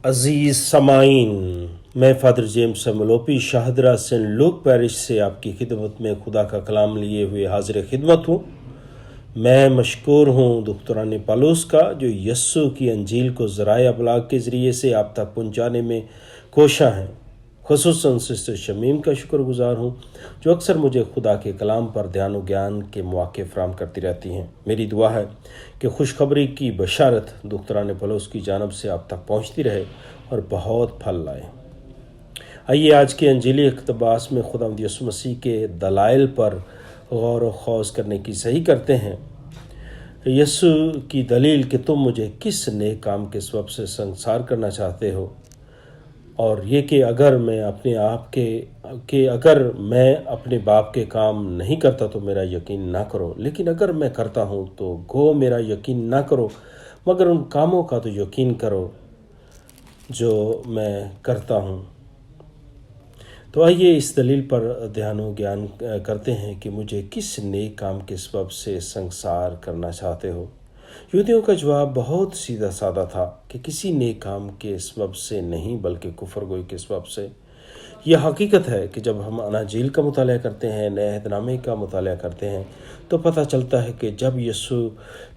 अजीज़ समाइन, मैं father James Malopi Shahdara saint Luke parish से आपकी खिदमत में खुदा का कलाम लिए हुए हाजिर खिदमत हूँ। मैं मशकूर हूँ दुख्तरान पालूस का जो यस्सु की अंजील को ज़राए अबलाग के ज़रिए से आप तक पहुँचाने में कोशा हैं। ख़ुसूसन सिस्टर शमीम का शुक्रगुजार हूँ जो अक्सर मुझे खुदा के कलाम पर ध्यान और ज्ञान के मौके फराहम करती रहती हैं। मेरी दुआ है कि खुशखबरी की बशारत दुख्तरान पालूस की जानब से आप तक पहुँचती रहे और बहुत फल लाए। आइए आज के अंजीली इक़्तिबास में खुदावंद यीशु मसीह के दलाइल पर गौर व खौज करने की सही करते हैं। यीशु की दलील कि तुम मुझे किस नेक काम के सबब से संसार करना चाहते हो, और ये कि अगर मैं अपने बाप के काम नहीं करता तो मेरा यकीन ना करो, लेकिन अगर मैं करता हूँ तो गो मेरा यकीन ना करो, मगर उन कामों का तो यकीन करो जो मैं करता हूँ। तो आइए इस दलील पर ध्यान व ज्ञान करते हैं कि मुझे किस नेक काम के सबब से संसार करना चाहते हो। यहूदियों का जवाब बहुत सीधा साधा था कि किसी नेक काम के सबब से नहीं बल्कि कुफर गोई के सबब से। यह हकीकत है कि जब हम अनाजील का मुताला करते हैं, नए अहदनामे का मुताला करते हैं, तो पता चलता है कि जब यीशु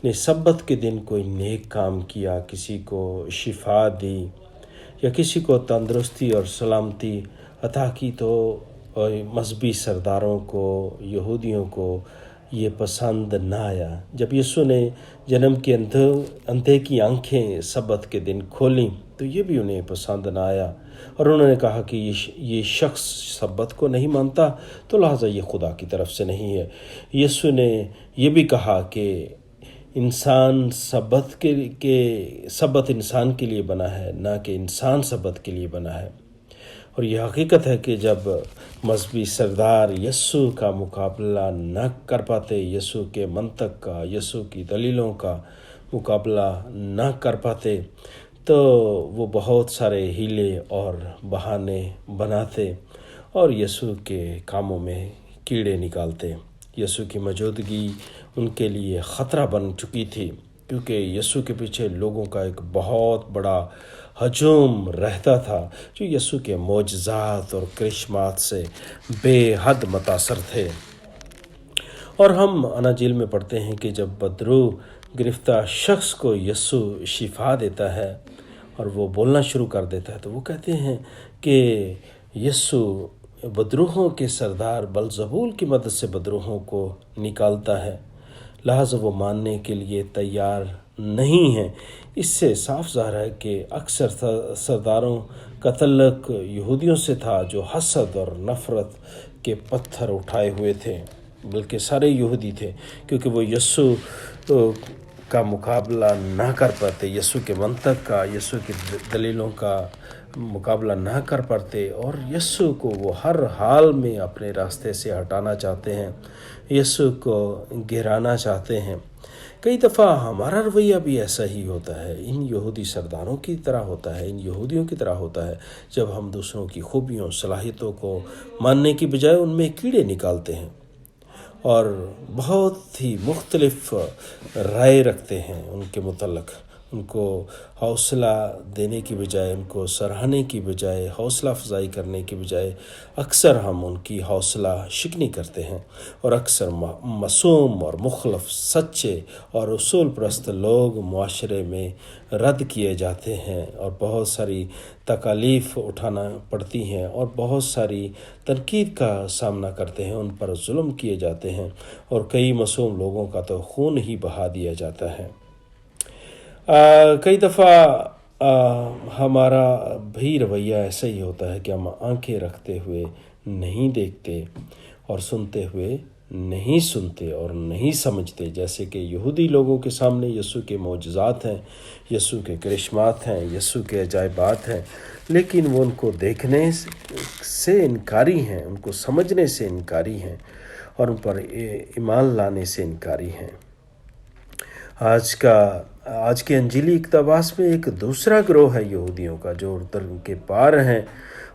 ने सब्बत के दिन कोई नेक काम किया, किसी को शिफा दी या किसी को तंदुरुस्ती और सलामती अता की, तो मजहबी सरदारों को, यहूदियों को ये पसंद ना आया। जब यीशु ने जन्म के अंधे की आंखें सब्बत के दिन खोलीं तो ये भी उन्हें पसंद ना आया, और उन्होंने कहा कि ये शख्स सब्बत को नहीं मानता, तो लिहाजा ये खुदा की तरफ से नहीं है। यीशु ने ये भी कहा कि इंसान सब्बत इंसान के लिए बना है, ना कि इंसान सब्बत के लिए बना है। और यह हकीकत है कि जब मजहबी सरदार यीशु का मुकाबला न कर पाते, यीशु के मंतक का, यीशु की दलीलों का मुकाबला न कर पाते, तो वो बहुत सारे हीले और बहाने बनाते और यीशु के कामों में कीड़े निकालते। यीशु की मौजूदगी उनके लिए ख़तरा बन चुकी थी, क्योंकि यीशु के पीछे लोगों का एक बहुत बड़ा हजूम रहता था जो यीशु के मोजज़ात और करिश्मात से बेहद मुतासर थे। और हम अनाजील में पढ़ते हैं कि जब बदरू गिरफ्तार शख्स को यीशु शिफा देता है और वो बोलना शुरू कर देता है, तो वो कहते हैं कि यीशु बदरूहों के सरदार बलजबूल की मदद से बदरूहों को निकालता है, लिहाजा वो मानने के लिए तैयार नहीं है। इससे साफ ज़ाहिर है कि अक्सर सरदारों का तल्लुक़ यहूदियों से था जो हसद और नफ़रत के पत्थर उठाए हुए थे, बल्कि सारे यहूदी थे, क्योंकि वो यीशु का मुकाबला ना कर पाते, यीशु के मंतक का, यीशु की दलीलों का मुकाबला ना कर पाते, और यीशु को वो हर हाल में अपने रास्ते से हटाना चाहते हैं, यीशु को गिराना चाहते हैं। कई दफ़ा हमारा रवैया भी ऐसा ही होता है, इन यहूदी सरदारों की तरह होता है, इन यहूदियों की तरह होता है, जब हम दूसरों की खूबियों सलाहियतों को मानने की बजाय उनमें कीड़े निकालते हैं और बहुत ही मुख्तलिफ राय रखते हैं उनके मुतल्लक़। उनको हौसला देने की बजाय, उनको सराहने की बजाय, हौसला अफजाई करने की बजाय अक्सर हम उनकी हौसला शिकनी करते हैं, और अक्सर मासूम और मुखलफ, सच्चे और उसूल परस्त लोग मुआशरे में रद्द किए जाते हैं और बहुत सारी तकालीफ उठाना पड़ती हैं और बहुत सारी तनकीद का सामना करते हैं, उन पर जुल्म किए जाते हैं और कई मासूम लोगों का तो खून ही बहा दिया जाता है। कई दफ़ा हमारा भी रवैया ऐसा ही होता है कि हम आंखें रखते हुए नहीं देखते और सुनते हुए नहीं सुनते और नहीं समझते, जैसे कि यहूदी लोगों के सामने यीशु के मोजज़ात हैं, यीशु के करिश्मात हैं, यीशु के अजायबात हैं, लेकिन वो उनको देखने से इनकारी हैं, उनको समझने से इनकारी हैं और उन पर ईमान लाने से इनकारी हैं। आज के अंजीली इक़्तिबास में एक दूसरा गिरोह है यहूदियों का, जो उर्दन के पार हैं।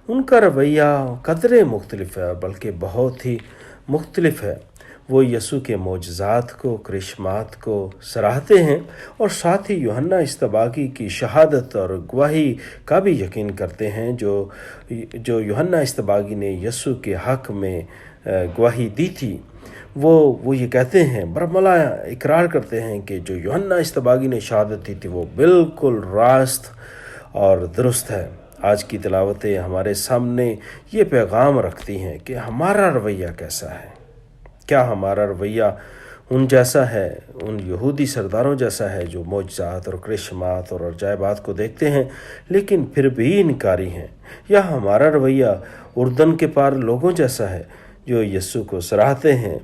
उनका रवैया कदरे मुख्तलिफ है, बल्कि बहुत ही मुख्तलिफ है। वो यीशु के मोजज़ात को, करिश्मात को सराहते हैं और साथ ही यूहन्ना इस्तबागी की शहादत और गवाही का भी यकीन करते हैं, जो यूहन्ना इस्तबागी ने यीशु के हक़ में गवाही दी थी। वो ये कहते हैं, बरमला इकरार करते हैं कि जो यूहन्ना इस्तबागी ने शहादत दी थी वो बिल्कुल रास्त और दुरुस्त है। आज की तिलावतें हमारे सामने ये पैगाम रखती हैं कि हमारा रवैया कैसा है। क्या हमारा रवैया उन जैसा है, उन यहूदी सरदारों जैसा है जो मोजज़ात और करिश्मात और अजायबात को देखते हैं लेकिन फिर भी इनकारी हैं, या हमारा रवैया उर्दन के पार लोगों जैसा है जो यीशु को सराहते हैं,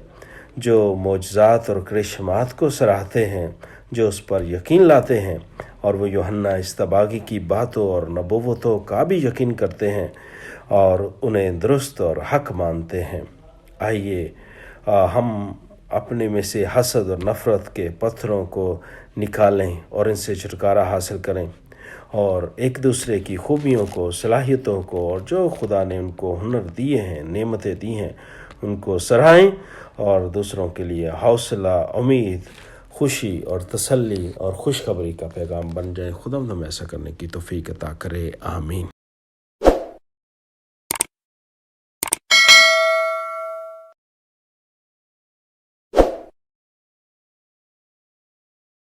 जो मोजज़ात और करिश्मात को सराहते हैं, जो उस पर यकीन लाते हैं और वो यूहन्ना इस्तबागी की बातों और नबूवतों का भी यकीन करते हैं और उन्हें दुरुस्त और हक़ मानते हैं। आइए हम अपने में से हसद और नफ़रत के पत्थरों को निकालें और इनसे छुटकारा हासिल करें और एक दूसरे की खूबियों को, सलाहियतों को और जो खुदा ने उनको हुनर दिए हैं, नेमतें दी हैं, उनको सराहें और दूसरों के लिए हौसला, उम्मीद, खुशी और तसल्ली और खुशखबरी का पैगाम बन जाए। खुदा हमें ऐसा करने की तौफीक अता करे। आमीन।